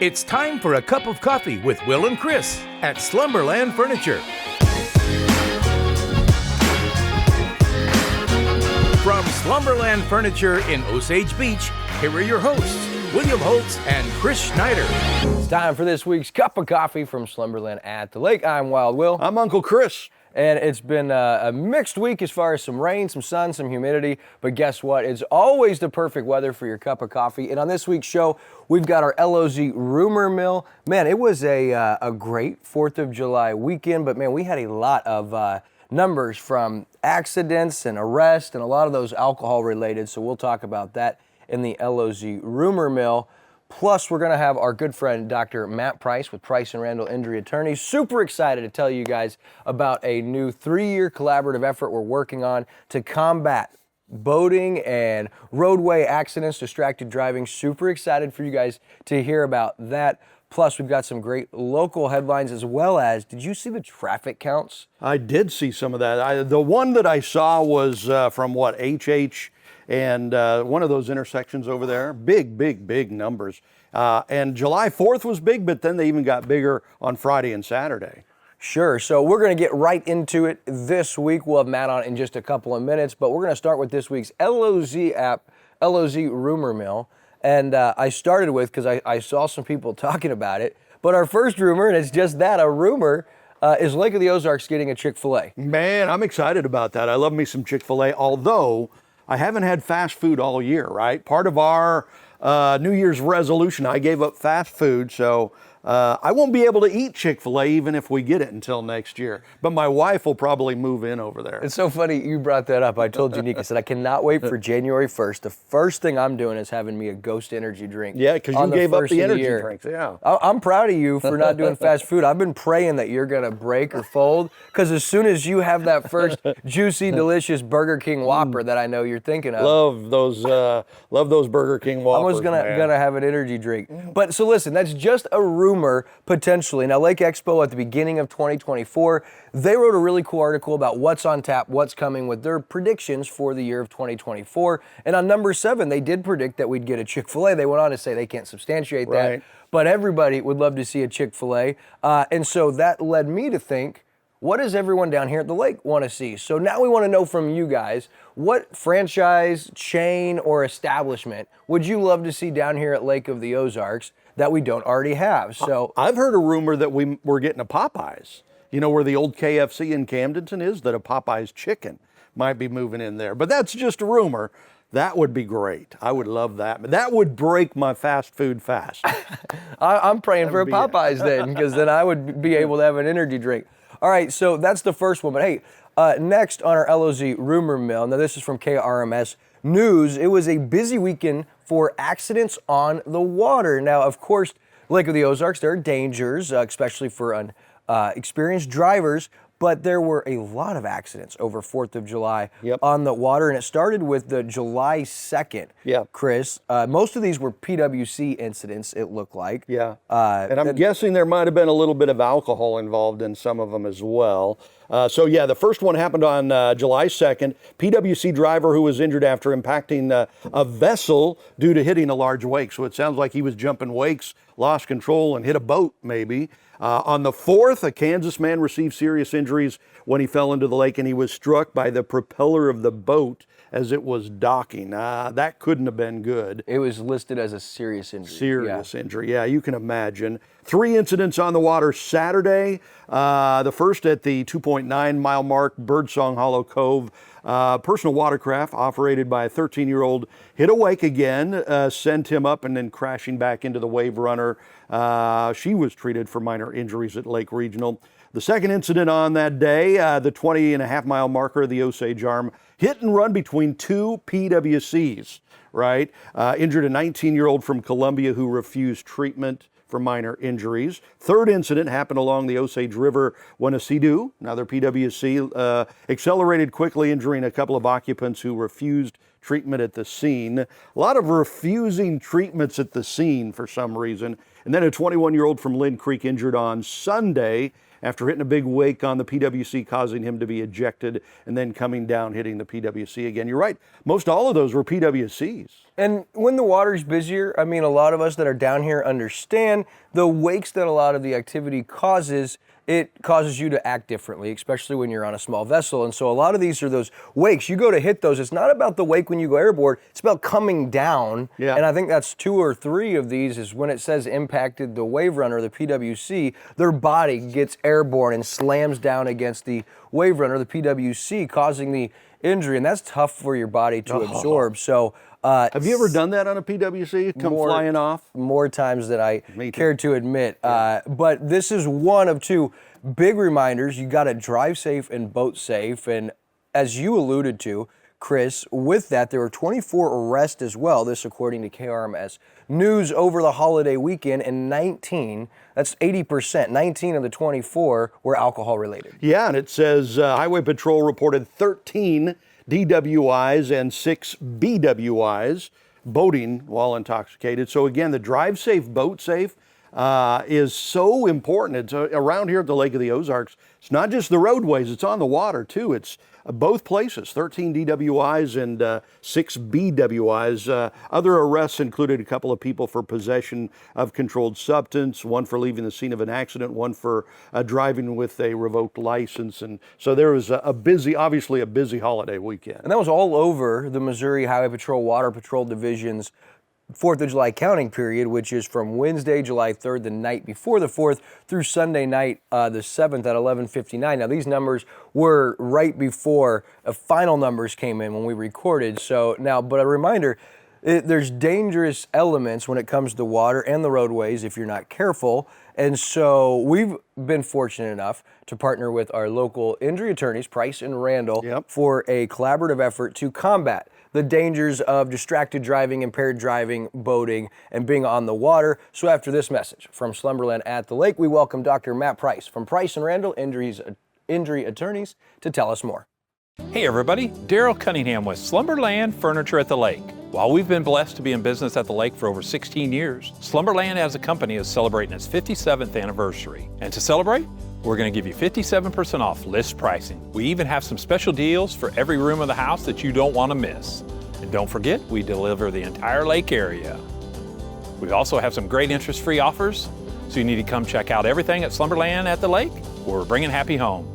It's time for a cup of coffee with Will and Chris at Slumberland Furniture. From Slumberland Furniture in Osage Beach, here are your hosts, William Holtz and Chris Schneider. It's time for this week's cup of coffee from Slumberland at the Lake. I'm Wild Will. I'm Uncle Chris. And it's been a mixed week as far as some rain, some sun, some humidity. But guess what? It's always the perfect weather for your cup of coffee. And on this week's show, we've got our LOZ rumor mill. Man, it was a great 4th of July weekend. But man, we had a lot of numbers from accidents and arrests and a lot of those alcohol related. So we'll talk about that in the LOZ rumor mill. Plus, we're going to have our good friend, Dr. Matt Price with Price & Randall Injury Attorneys. Super excited to tell you guys about a new 3-year collaborative effort we're working on to combat boating and roadway accidents, distracted driving. Super excited for you guys to hear about that. Plus, we've got some great local headlines as well as, did you see the traffic counts? I did see some of that. The one that I saw was from HH and one of those intersections over there. Big numbers. And July 4th was big, but then they even got bigger on Friday and Saturday. Sure, so we're going to get right into it this week. We'll have Matt on in just a couple of minutes, but we're going to start with this week's LOZ app, LOZ rumor mill. And I started with, because I saw some people talking about it, but our first rumor, and it's just that, a rumor, is Lake of the Ozarks getting a Chick-fil-A. Man, I'm excited about that. I love me some Chick-fil-A, although I haven't had fast food all year, right? Part of our New Year's resolution, I gave up fast food, so I won't be able to eat Chick-fil-A even if we get it until next year. But my wife will probably move in over there. It's so funny you brought that up. I told Unique, I said, I cannot wait for January 1st. The first thing I'm doing is having me a Ghost energy drink. Yeah, because you gave up the energy drinks. Yeah. I'm proud of you for not doing fast food. I've been praying that you're going to break or fold, because as soon as you have that first juicy, delicious Burger King Whopper that I know you're thinking of. Love those Burger King Whoppers. I was gonna have an energy drink. But so listen, that's just a rumor potentially. Now, Lake Expo at the beginning of 2024, they wrote a really cool article about what's on tap, what's coming with their predictions for the year of 2024. And on number 7, they did predict that we'd get a Chick-fil-A. They went on to say they can't substantiate that, but everybody would love to see a Chick-fil-A. And so that led me to think, what does everyone down here at the lake want to see? So now we want to know from you guys, what franchise, chain, or establishment would you love to see down here at Lake of the Ozarks that we don't already have? So I've heard a rumor that we're getting a Popeyes. You know where the old KFC in Camdenton is, that a Popeyes chicken might be moving in there. But that's just a rumor. That would be great. I would love that. That would break my fast food fast. I'm praying for a Popeyes then, because then I would be able to have an energy drink. All right, so that's the first one. But hey, next on our LOZ rumor mill, now this is from KRMS News. It was a busy weekend for accidents on the water. Now, of course, Lake of the Ozarks, there are dangers, especially for experienced drivers, but there were a lot of accidents over 4th of July on the water, and it started with the July 2nd, Chris. Most of these were PWC incidents, it looked like. Yeah, and I'm guessing there might have been a little bit of alcohol involved in some of them as well. The first one happened on July 2nd. PWC driver who was injured after impacting a vessel due to hitting a large wake. So it sounds like he was jumping wakes, lost control, and hit a boat maybe. On the 4th, a Kansas man received serious injuries when he fell into the lake, and he was struck by the propeller of the boat as it was docking. That couldn't have been good. It was listed as a serious injury. Serious injury, yeah, you can imagine. 3 incidents on the water Saturday. The first at the 2.9 mile mark, Birdsong Hollow Cove. Personal watercraft operated by a 13-year-old hit a wake again, sent him up and then crashing back into the wave runner. She was treated for minor injuries at Lake Regional. The second incident on that day, the 20.5 mile marker of the Osage Arm, hit and run between 2 PWCs, right? Injured a 19-year-old from Columbia who refused treatment for minor injuries. Third incident happened along the Osage River when a Sea-Doo, another PWC, accelerated quickly, injuring a couple of occupants who refused treatment at the scene. A lot of refusing treatments at the scene for some reason. And then a 21-year-old from Lynn Creek injured on Sunday after hitting a big wake on the PWC, causing him to be ejected, and then coming down, hitting the PWC again. You're right. Most all of those were PWCs. And when the water's busier, I mean, a lot of us that are down here understand the wakes that a lot of the activity causes. It causes you to act differently, especially when you're on a small vessel. And so a lot of these are those wakes. You go to hit those. It's not about the wake when you go airborne. It's about coming down. Yeah. And I think that's 2 or 3 of these is when it says impacted the wave runner, the PWC, their body gets airborne and slams down against the wave runner, the PWC, causing the injury. And that's tough for your body to absorb. So have you ever done that on a PWC? Come flying off? More times than I care to admit. But this is one of 2 big reminders. You got to drive safe and boat safe. And as you alluded to, Chris, with that, there were 24 arrests as well. This according to KRMS News over the holiday weekend, and 19, that's 80%, 19 of the 24 were alcohol related. Yeah, and it says Highway Patrol reported 13 DWIs and 6 BWIs, boating while intoxicated. So again, the drive safe, boat safe is so important. It's around here at the Lake of the Ozarks. It's not just the roadways, it's on the water too. It's both places, 13 DWIs and 6 BWIs. Other arrests included a couple of people for possession of controlled substance, one for leaving the scene of an accident, one for driving with a revoked license. And so there was obviously a busy holiday weekend. And that was all over the Missouri Highway Patrol Water Patrol Division's 4th of July counting period, which is from Wednesday, July 3rd, the night before the 4th, through Sunday night, the 7th at 11:59. Now, these numbers were right before final numbers came in when we recorded. So now, but a reminder, there's dangerous elements when it comes to water and the roadways if you're not careful. And so we've been fortunate enough to partner with our local injury attorneys, Price and Randall, for a collaborative effort to combat the dangers of distracted driving, impaired driving, boating, and being on the water. So after this message from Slumberland at the Lake, we welcome Dr. Matt Price from Price and Randall Injury Attorneys to tell us more. Hey everybody, Daryl Cunningham with Slumberland Furniture at the Lake. While we've been blessed to be in business at the lake for over 16 years, Slumberland as a company is celebrating its 57th anniversary. And to celebrate, we're going to give you 57% off list pricing. We even have some special deals for every room of the house that you don't want to miss. And don't forget, we deliver the entire lake area. We also have some great interest-free offers, so you need to come check out everything at Slumberland at the Lake, where we're bringing happy home.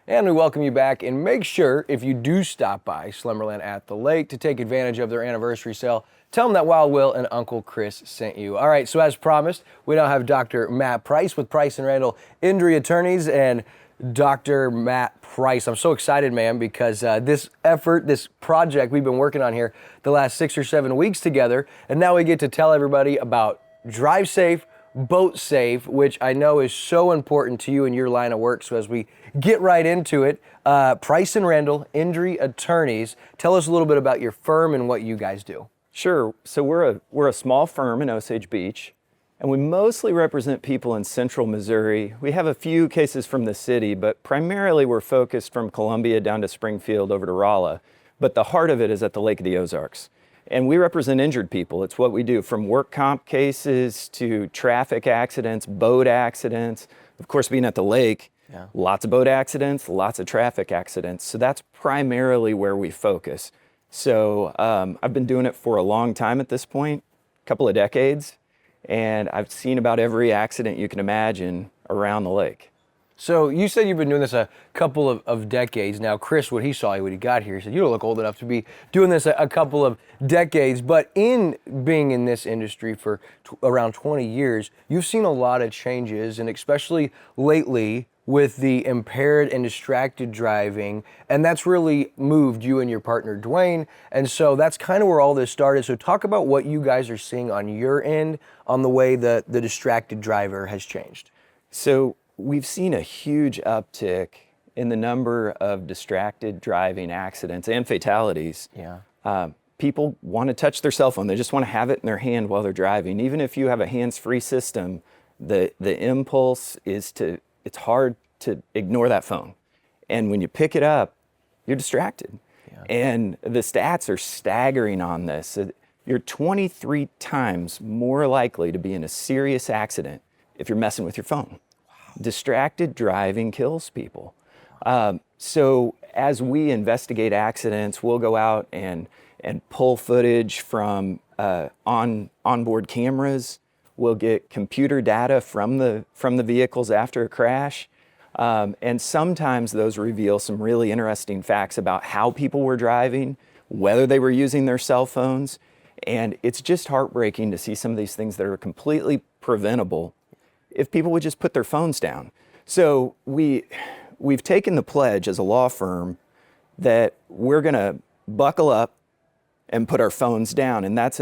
And we welcome you back, and make sure if you do stop by Slumberland at the Lake to take advantage of their anniversary sale, tell them that Wild Will and Uncle Chris sent you. All right, so as promised, we now have Dr. Matt Price with Price and Randall Injury Attorneys. And Dr. Matt Price, I'm so excited, man, because this effort, this project we've been working on here the last 6 or 7 weeks together, and now we get to tell everybody about drive safe, boat safe, which I know is so important to you in your line of work. So as we get right into it, Price and Randall Injury Attorneys, tell us a little bit about your firm and what you guys do. Sure. So we're a small firm in Osage Beach, and we mostly represent people in central Missouri. We have a few cases from the city, but primarily we're focused from Columbia down to Springfield over to Rolla. But the heart of it is at the Lake of the Ozarks. And we represent injured people. It's what we do, from work comp cases to traffic accidents, boat accidents. Of course, being at the lake, lots of boat accidents, lots of traffic accidents. So that's primarily where we focus. So I've been doing it for a long time at this point, a couple of decades, and I've seen about every accident you can imagine around the lake. So you said you've been doing this a couple of decades now. Chris, when he saw you when he got here, he said, you don't look old enough to be doing this a couple of decades. But in being in this industry for around 20 years, you've seen a lot of changes, and especially lately with the impaired and distracted driving, and that's really moved you and your partner, Dwayne. And so that's kind of where all this started. So talk about what you guys are seeing on your end on the way the distracted driver has changed. So we've seen a huge uptick in the number of distracted driving accidents and fatalities. People want to touch their cell phone. They just want to have it in their hand while they're driving. Even if you have a hands-free system, the impulse is it's hard to ignore that phone. And when you pick it up, you're distracted. And the stats are staggering on this. You're 23 times more likely to be in a serious accident if you're messing with your phone. Distracted driving kills people. So as we investigate accidents, we'll go out and pull footage from onboard cameras. We'll get computer data from the vehicles after a crash. And sometimes those reveal some really interesting facts about how people were driving, whether they were using their cell phones. And it's just heartbreaking to see some of these things that are completely preventable if people would just put their phones down. So we've taken the pledge as a law firm that we're going to buckle up and put our phones down. And that's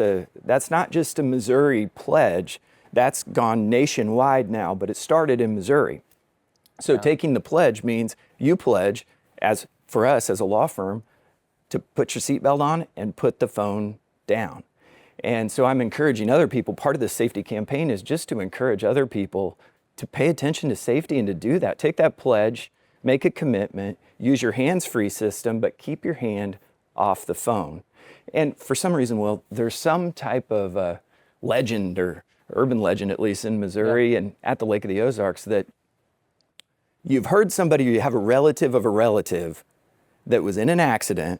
not just a Missouri pledge. That's gone nationwide now, but it started in Missouri. So taking the pledge means you pledge, as for us as a law firm, to put your seatbelt on and put the phone down. And so I'm encouraging other people. Part of the safety campaign is just to encourage other people to pay attention to safety and to do that. Take that pledge, make a commitment, use your hands-free system, but keep your hand off the phone. And for some reason, Will, there's some type of legend or urban legend, at least in Missouri and at the Lake of the Ozarks, that you've heard somebody, you have a relative of a relative that was in an accident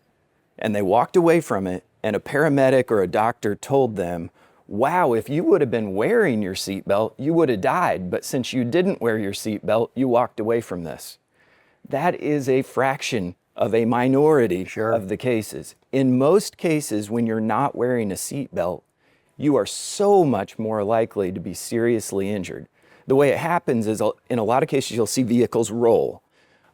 and they walked away from it, and a paramedic or a doctor told them, wow, if you would have been wearing your seatbelt, you would have died. But since you didn't wear your seatbelt, you walked away from this. That is a fraction of a minority of the cases. In most cases, when you're not wearing a seatbelt, you are so much more likely to be seriously injured. The way it happens is, in a lot of cases, you'll see vehicles roll.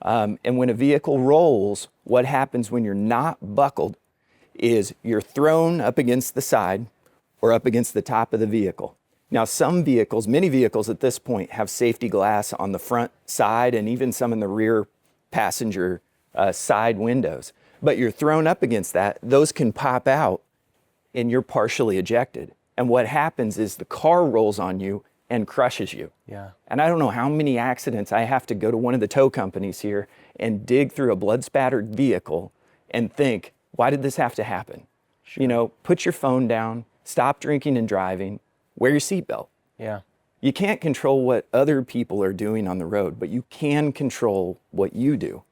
And when a vehicle rolls, what happens when you're not buckled is you're thrown up against the side or up against the top of the vehicle. Now, some vehicles, many vehicles at this point, have safety glass on the front side and even some in the rear passenger side windows. But you're thrown up against that, those can pop out and you're partially ejected. And what happens is the car rolls on you and crushes you. Yeah. And I don't know how many accidents I have to go to one of the tow companies here and dig through a blood-spattered vehicle and think, why did this have to happen? You know, put your phone down, stop drinking and driving, wear your seatbelt. Yeah. You can't control what other people are doing on the road, but you can control what you do.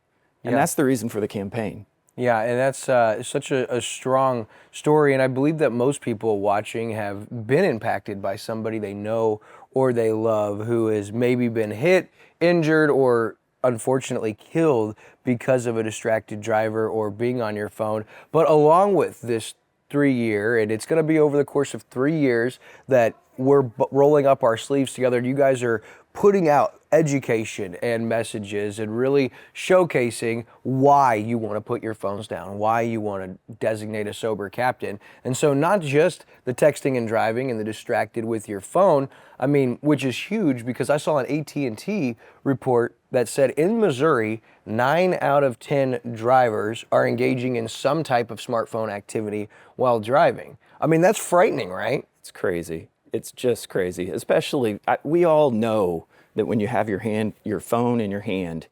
And that's the reason for the campaign. Yeah, and that's such a strong story, and I believe that most people watching have been impacted by somebody they know or they love who has maybe been hit, injured, or unfortunately killed because of a distracted driver or being on your phone. But along with this 3-year, and it's going to be over the course of 3 years that we're rolling up our sleeves together. You guys are putting out education and messages and really showcasing why you want to put your phones down, why you want to designate a sober captain. And so not just the texting and driving and the distracted with your phone, I mean, which is huge, because I saw an AT&T report that said in Missouri, 9 out of 10 drivers are engaging in some type of smartphone activity while driving. I mean, that's frightening, right? It's crazy. It's just crazy. Especially, we all know that when you have your phone in your hand,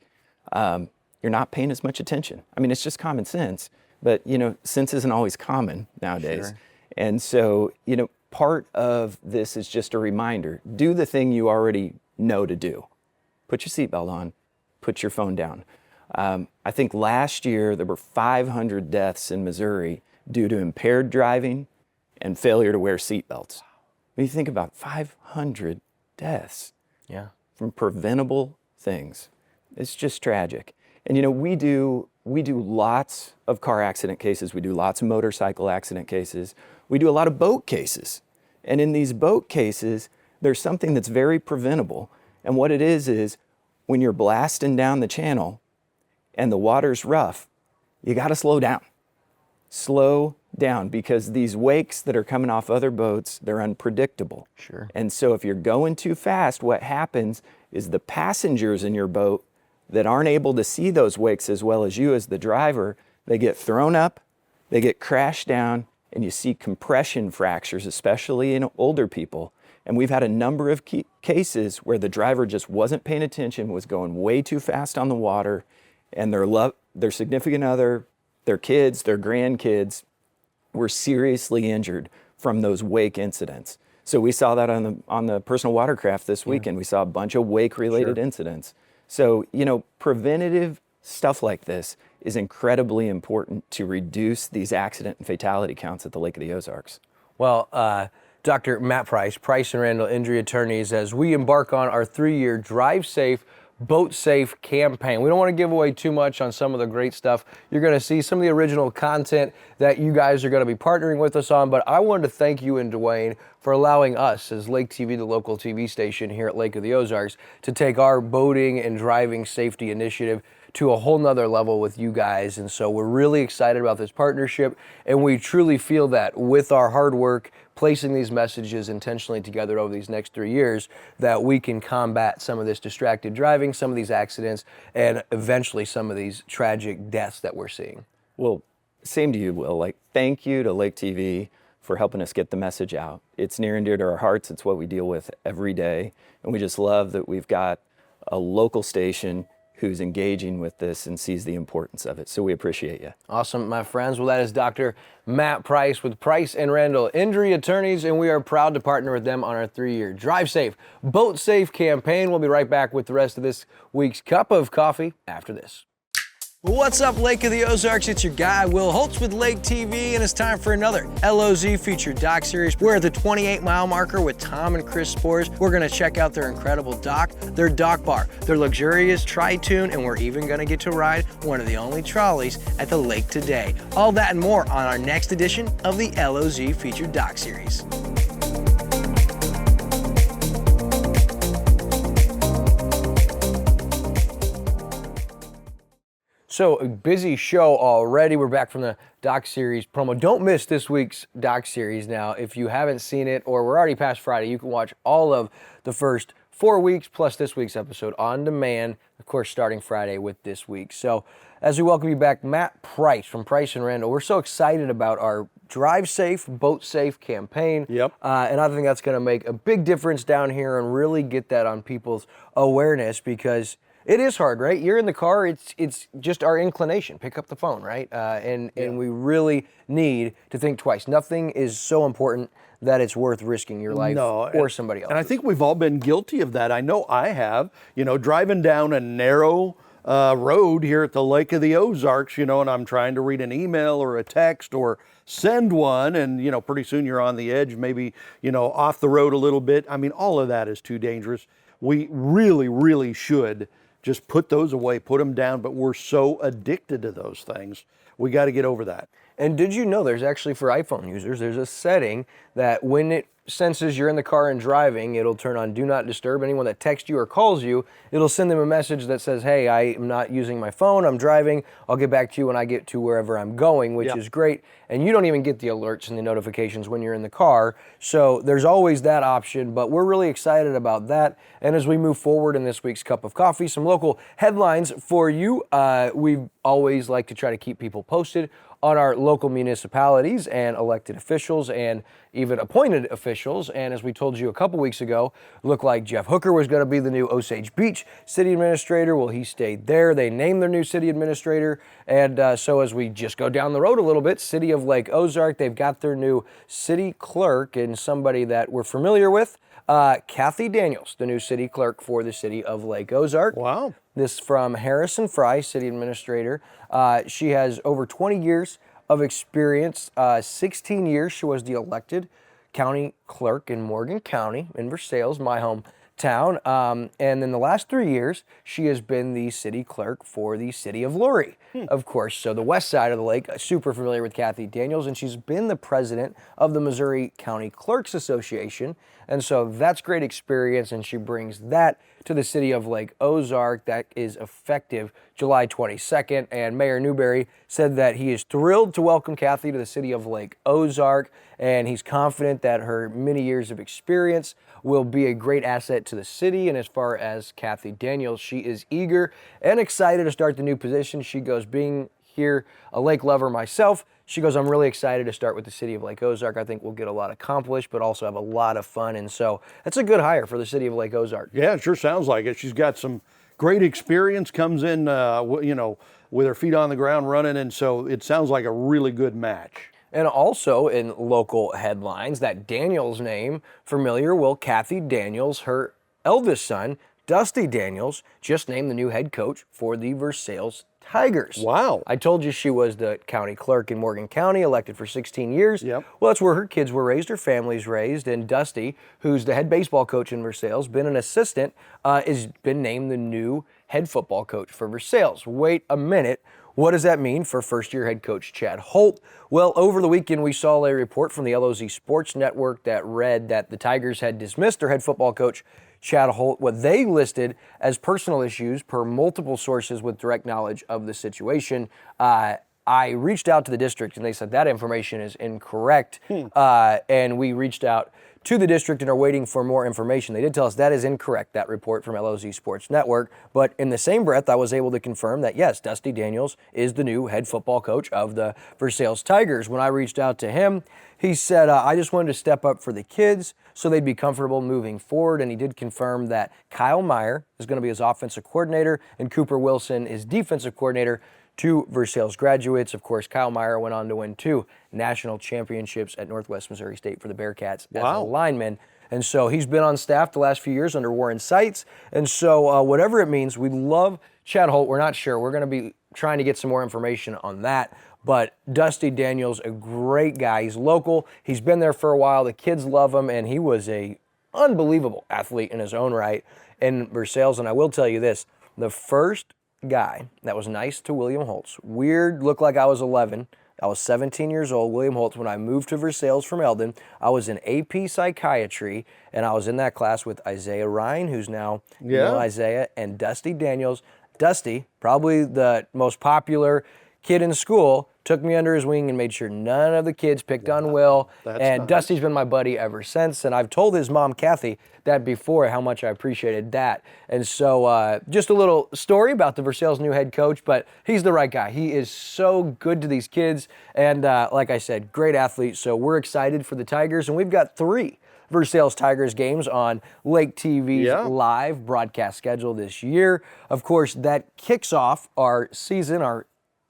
you're not paying as much attention. I mean, it's just common sense, but you know, sense isn't always common nowadays. Sure. And so, you know, part of this is just a reminder, do the thing you already know to do. Put your seatbelt on, put your phone down. I think last year there were 500 deaths in Missouri due to impaired driving and failure to wear seatbelts. When you think about 500 deaths from preventable things, it's just tragic. And you know, we do lots of car accident cases. We do lots of motorcycle accident cases. We do a lot of boat cases. And in these boat cases, there's something that's very preventable. And what it is when you're blasting down the channel and the water's rough, you got to slow down. Slow down, because these wakes that are coming off other boats, they're unpredictable. Sure. And so if you're going too fast, what happens is the passengers in your boat that aren't able to see those wakes as well as you as the driver, they get thrown up, they get crashed down, and you see compression fractures, especially in older people. And we've had a number of cases where the driver just wasn't paying attention, was going way too fast on the water, and their significant other, their kids, their grandkids were seriously injured from those wake incidents. So we saw that on the personal watercraft this weekend. We saw a bunch of wake-related incidents. So, preventative stuff like this is incredibly important to reduce these accident and fatality counts at the Lake of the Ozarks. Well, Dr. Matt Price, Price and Randall Injury Attorneys, as we embark on our 3-year Drive Safe, Boat Safe campaign. We don't want to give away too much on some of the great stuff. You're going to see some of the original content that you guys are going to be partnering with us on, but I wanted to thank you and Dwayne for allowing us as Lake TV, the local TV station here at Lake of the Ozarks, to take our boating and driving safety initiative to a whole nother level with you guys. And so we're really excited about this partnership, and we truly feel that with our hard work, placing these messages intentionally together over these next 3 years, that we can combat some of this distracted driving, some of these accidents, and eventually some of these tragic deaths that we're seeing. Well, same to you, Will. Thank you to Lake TV for helping us get the message out. It's near and dear to our hearts. It's what we deal with every day. And we just love that we've got a local station who's engaging with this and sees the importance of it. So we appreciate you. Awesome, my friends. Well, that is Dr. Matt Price with Price and Randall Injury Attorneys, and we are proud to partner with them on our 3-year Drive Safe, Boat Safe campaign. We'll be right back with the rest of this week's Cup of Coffee after this. What's up, Lake of the Ozarks? It's your guy, Will Holtz with Lake TV, and it's time for another LOZ featured doc series. We're at the 28-mile marker with Tom and Chris Spores. We're going to check out their incredible dock, their dock bar, their luxurious tri-tune, and we're even going to get to ride one of the only trolleys at the lake today. All that and more on our next edition of the LOZ featured doc series. So a busy show already. We're back from the doc series promo. Don't miss this week's doc series. Now, if you haven't seen it, or we're already past Friday, you can watch all of the first 4 weeks plus this week's episode on demand, of course, starting Friday with this week. So as we welcome you back, Matt Price from Price and Randall, we're so excited about our Drive Safe, Boat Safe campaign. Yep. And I think that's going to make a big difference down here and really get that on people's awareness, because it is hard, right? You're in the car, it's just our inclination. Pick up the phone, right? And we really need to think twice. Nothing is so important that it's worth risking your life or somebody else. And I think we've all been guilty of that. I know I have, driving down a narrow road here at the Lake of the Ozarks, and I'm trying to read an email or a text or send one, and, pretty soon you're on the edge, maybe, off the road a little bit. I mean, all of that is too dangerous. We really, really should just put those away, put them down, but we're so addicted to those things. We got to get over that. And did you know there's actually, for iPhone users, there's a setting that when it senses you're in the car and driving, it'll turn on Do Not Disturb. Anyone that texts you or calls you, it'll send them a message that says, hey, I am not using my phone, I'm driving, I'll get back to you when I get to wherever I'm going, which is great. And you don't even get the alerts and the notifications when you're in the car. So there's always that option, but we're really excited about that. And as we move forward in this week's Cup of Coffee, some local headlines for you. We always like to try to keep people posted on our local municipalities and elected officials and even appointed officials. And as we told you a couple weeks ago, looked like Jeff Hooker was going to be the new Osage Beach city administrator. Well, he stayed there. They named their new city administrator. And so as we just go down the road a little bit, city of Lake Ozark, they've got their new city clerk, and somebody that we're familiar with, Kathy Daniels, the new city clerk for the city of Lake Ozark. Wow. This from Harrison Fry, city administrator. She has over 20 years of experience. 16 years she was the elected county clerk in Morgan County, in Versailles, my hometown. And in the last 3 years, she has been the city clerk for the city of Lurie, of course. So the west side of the lake, super familiar with Kathy Daniels, and she's been the president of the Missouri County Clerks Association. And so that's great experience, and she brings that to the city of Lake Ozark. That is effective July 22nd, and Mayor Newberry said that he is thrilled to welcome Kathy to the city of Lake Ozark, and he's confident that her many years of experience will be a great asset to the city. And as far as Kathy Daniels, she is eager and excited to start the new position. She goes, being here a lake lover myself, she goes, I'm really excited to start with the city of Lake Ozark. I think we'll get a lot accomplished, but also have a lot of fun. And so that's a good hire for the city of Lake Ozark. Yeah, it sure sounds like it. She's got some great experience, comes in, with her feet on the ground running. And so it sounds like a really good match. And also in local headlines, that Daniels name familiar. Well, Kathy Daniels, her eldest son, Dusty Daniels, just named the new head coach for the Versailles Tigers. Wow. I told you she was the county clerk in Morgan County, elected for 16 years. Yep. Well, that's where her kids were raised, her family's raised, and Dusty, who's the head baseball coach in Versailles, been an assistant, has been named the new head football coach for Versailles. Wait a minute. What does that mean for first-year head coach Chad Holt? Well, over the weekend, we saw a report from the LOZ Sports Network that read that the Tigers had dismissed their head football coach, Chad Holt, what they listed as personal issues per multiple sources with direct knowledge of the situation. I reached out to the district, and they said that information is incorrect, and we reached out to the district and are waiting for more information. They did tell us that is incorrect, that report from LOZ Sports Network, but in the same breath, I was able to confirm that, yes, Dusty Daniels is the new head football coach of the Versailles Tigers. When I reached out to him, he said, I just wanted to step up for the kids so they'd be comfortable moving forward, and he did confirm that Kyle Meyer is going to be his offensive coordinator and Cooper Wilson is defensive coordinator. Two Versailles graduates. Of course, Kyle Meyer went on to win 2 national championships at Northwest Missouri State for the Bearcats as a lineman. And so he's been on staff the last few years under Warren Seitz. And so whatever it means, we love Chad Holt. We're not sure. We're going to be trying to get some more information on that. But Dusty Daniels, a great guy. He's local. He's been there for a while. The kids love him, and he was a unbelievable athlete in his own right in Versailles. And I will tell you this, the first guy that was nice to William Holtz. Weird, looked like I was 11. I was 17 years old, William Holtz, when I moved to Versailles from Eldon. I was in AP Psychiatry, and I was in that class with Isaiah Ryan, who's now Isaiah, and Dusty Daniels. Dusty, probably the most popular kid in school, took me under his wing and made sure none of the kids picked on Will. And nice. Dusty's been my buddy ever since. And I've told his mom, Kathy, that before, how much I appreciated that. And so just a little story about the Versailles' new head coach, but he's the right guy. He is so good to these kids. And like I said, great athlete. So we're excited for the Tigers. And we've got 3 Versailles Tigers games on Lake TV's live broadcast schedule this year. Of course, that kicks off our season, our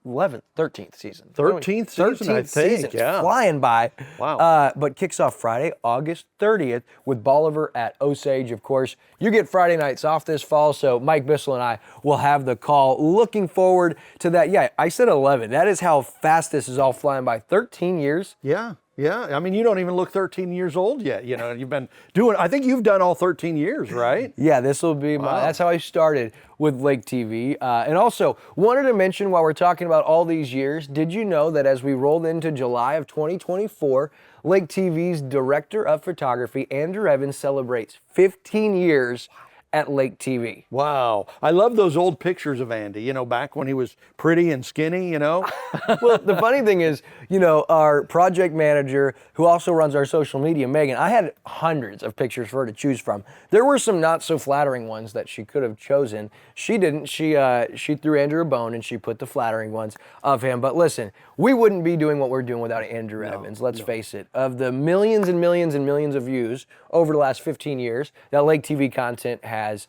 13th season. 13th season, I think. Yeah. Flying by. Wow. But kicks off Friday, August 30th with Bolivar at Osage. Of course, you get Friday nights off this fall, so Mike Bissell and I will have the call. Looking forward to that. Yeah, I said 11. That is how fast this is all flying by. 13 years. Yeah. Yeah, I mean, you don't even look 13 years old yet. You know, you've been doing, I think you've done all 13 years, right? Yeah, this will be that's how I started with Lake TV. And also, wanted to mention while we're talking about all these years, did you know that as we rolled into July of 2024, Lake TV's director of photography, Andrew Evans, celebrates 15 years at Lake TV. Wow. I love those old pictures of Andy, you know, back when he was pretty and skinny, you know. Well, the funny thing is, you know, our project manager, who also runs our social media, Megan, I had hundreds of pictures for her to choose from. There were some not so flattering ones that she could have chosen. She didn't. She threw Andrew a bone and she put the flattering ones of him. But listen, we wouldn't be doing what we're doing without Andrew Evans. Let's face it. Of the millions and millions and millions of views over the last 15 years that Lake TV content has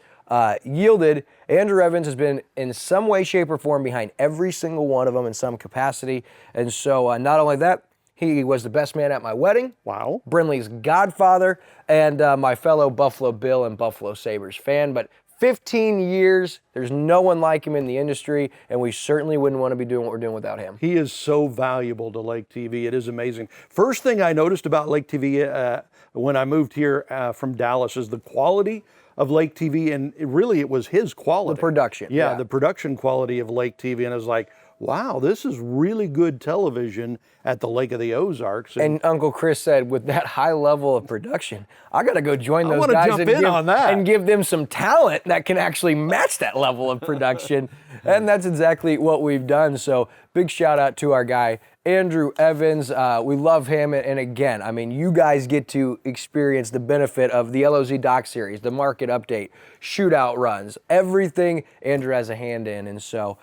yielded, Andrew Evans has been in some way, shape, or form behind every single one of them in some capacity. And so not only that, he was the best man at my wedding. Wow. Brinley's godfather, and my fellow Buffalo Bill and Buffalo Sabres fan. But 15 years, there's no one like him in the industry, and we certainly wouldn't want to be doing what we're doing without him. He is so valuable to Lake TV. It is amazing. First thing I noticed about Lake TV when I moved here from Dallas is the quality of Lake TV, and it was his quality. The production. Yeah, the production quality of Lake TV, and I was like, wow, this is really good television at the Lake of the Ozarks. And Uncle Chris said, with that high level of production, I got to go join those guys and give them some talent that can actually match that level of production. And that's exactly what we've done. So big shout out to our guy, Andrew Evans. We love him. And again, I mean, you guys get to experience the benefit of the LOZ doc series, the market update, shootout runs, everything Andrew has a hand in. And so,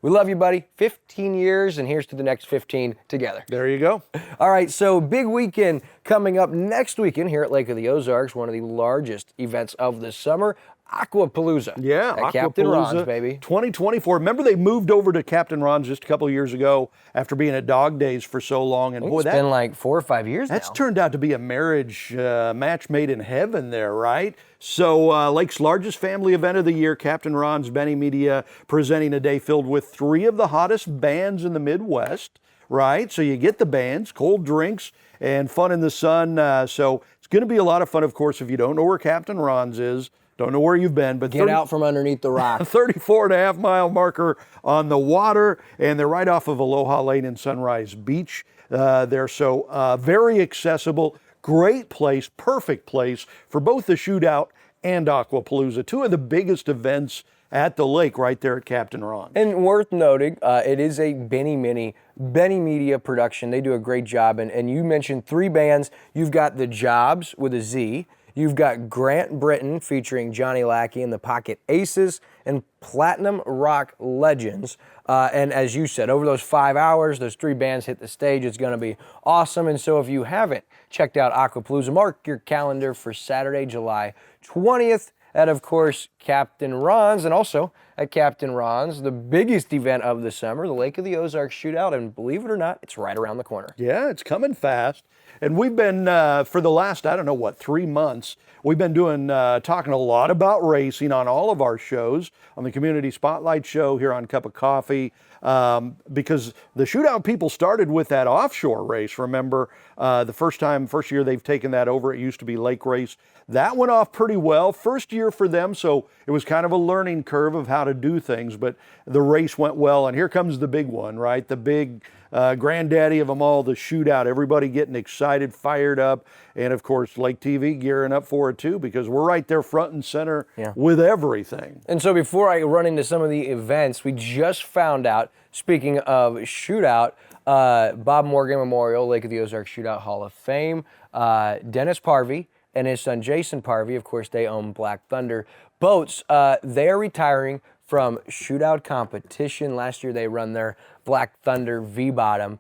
we love you, buddy. 15 years, and here's to the next 15 together. There you go. All right, so big weekend coming up next weekend here at Lake of the Ozarks, one of the largest events of the summer. Aquapalooza. Yeah, at Captain Aquapalooza Ron's, baby. 2024. Remember they moved over to Captain Ron's just a couple of years ago after being at Dog Days for so long. And boy, It's been like 4 or 5 years that's now. turned out to be a marriage match made in heaven there, right? So Lake's largest family event of the year, Captain Ron's Benny Media, presenting a day filled with 3 of the hottest bands in the Midwest, right? So you get the bands, cold drinks, and fun in the sun. So it's going to be a lot of fun, of course, if you don't know where Captain Ron's is. Don't know where you've been, but Get out from underneath the rock. 34.5-mile marker on the water, and they're right off of Aloha Lane and Sunrise Beach. They're so very accessible, great place, perfect place for both the Shootout and Aquapalooza, 2 of the biggest events at the lake right there at Captain Ron. And worth noting, it is a Benny Media production. They do a great job. And you mentioned 3 bands. You've got The Jobs with a Z. You've got Grant Britton featuring Johnny Lackey and the Pocket Aces and Platinum Rock Legends. And as you said, over those 5 hours, those 3 bands hit the stage. It's going to be awesome. And so if you haven't checked out Aquapalooza, mark your calendar for Saturday, July 20th at, of course, Captain Ron's, and also at Captain Ron's, the biggest event of the summer, the Lake of the Ozarks Shootout. And believe it or not, it's right around the corner. Yeah, it's coming fast. And we've been, for the last, 3 months, we've been talking a lot about racing on all of our shows, on the Community Spotlight Show here on Cup of Coffee, because the Shootout people started with that offshore race. Remember, the first year they've taken that over, it used to be Lake Race. That went off pretty well. First year for them, so it was kind of a learning curve of how to do things, but the race went well. And here comes the big one, right? The big granddaddy of them all, the Shootout. Everybody getting excited, fired up, and of course Lake TV gearing up for it too, because we're right there front and center with everything. And so before I run into some of the events, we just found out, speaking of Shootout, Bob Morgan Memorial, Lake of the Ozarks Shootout Hall of Fame, Dennis Parvey and his son Jason Parvey, of course they own Black Thunder Boats, they are retiring from Shootout competition. Last year they run their Black Thunder V-Bottom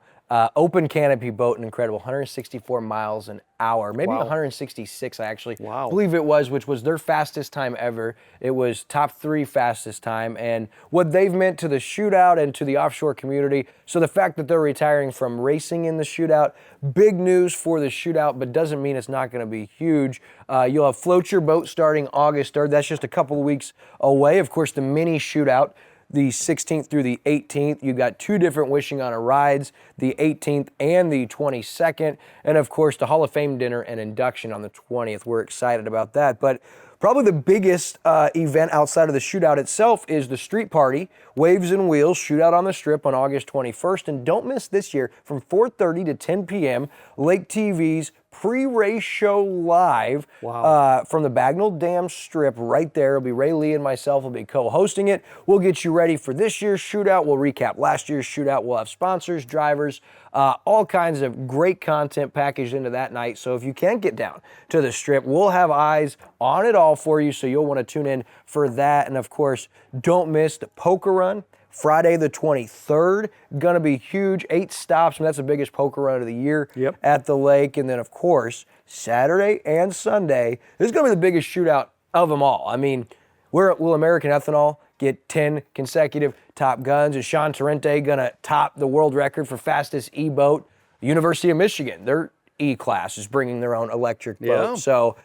open canopy boat, an incredible 164 miles an hour, maybe 166 I actually believe it was, which was their fastest time ever. It was top 3 fastest time, and what they've meant to the Shootout and to the offshore community. So the fact that they're retiring from racing in the Shootout, big news for the Shootout, but doesn't mean it's not going to be huge. You'll have Float Your Boat starting August 3rd. That's just a couple of weeks away. Of course, the mini Shootout, the 16th through the 18th. You've got 2 different Wishing on a Rides, the 18th and the 22nd. And of course, the Hall of Fame dinner and induction on the 20th. We're excited about that. But probably the biggest event outside of the Shootout itself is the Street Party, Waves and Wheels, Shootout on the Strip on August 21st. And don't miss this year from 4:30 to 10 p.m., Lake TV's pre-race show live from the Bagnell Dam Strip right there. It'll be Ray Lee and myself will be co-hosting it. We'll get you ready for this year's Shootout. We'll recap last year's Shootout. We'll have sponsors, drivers, all kinds of great content packaged into that night. So if you can't get down to the Strip, we'll have eyes on it all for you, so you'll want to tune in for that. And of course, don't miss the Poker Run. Friday the 23rd, gonna be huge, 8 stops, and that's the biggest poker run of the year at the lake. And then of course, Saturday and Sunday, this is gonna be the biggest Shootout of them all. I mean, will American Ethanol get 10 consecutive Top Guns? Is Sean Torrente gonna top the world record for fastest E-boat? University of Michigan, their E-class is bringing their own electric boat. So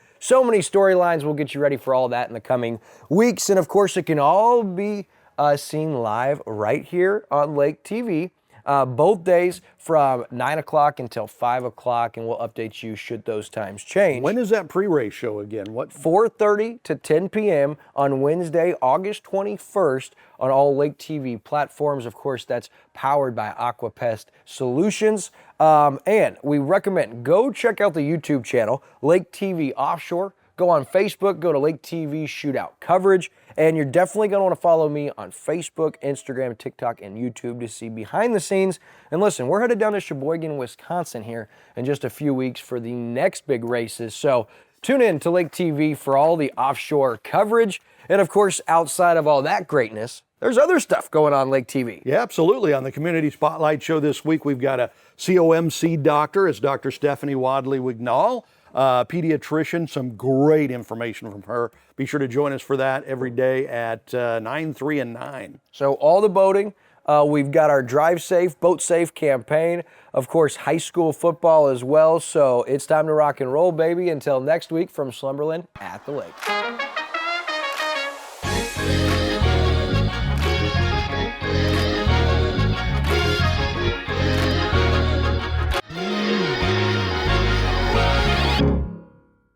many storylines. We'll get you ready for all of that in the coming weeks. And of course, it can all be seen live right here on Lake TV, both days from 9 o'clock until 5 o'clock, and we'll update you should those times change. When is that pre-race show again? 4:30 to 10 p.m. on Wednesday, August 21st on all Lake TV platforms. Of course, that's powered by Aquapest Solutions. And we recommend go check out the YouTube channel, Lake TV Offshore. Go on Facebook, go to Lake TV Shootout Coverage, and you're definitely going to want to follow me on Facebook, Instagram, TikTok, and YouTube to see behind the scenes. And listen, we're headed down to Sheboygan, Wisconsin here in just a few weeks for the next big races. So tune in to Lake TV for all the offshore coverage. And of course, outside of all that greatness, there's other stuff going on Lake TV. Yeah, absolutely. On the Community Spotlight Show this week, we've got a COMC doctor. It's Dr. Stephanie Wadley Wignall. pediatrician. Some great information from her. Be sure to join us for that every day at 9, 3, and 9. So all the boating. We've got our Drive Safe, Boat Safe campaign. Of course, high school football as well. So it's time to rock and roll, baby. Until next week from Slumberland at the lake.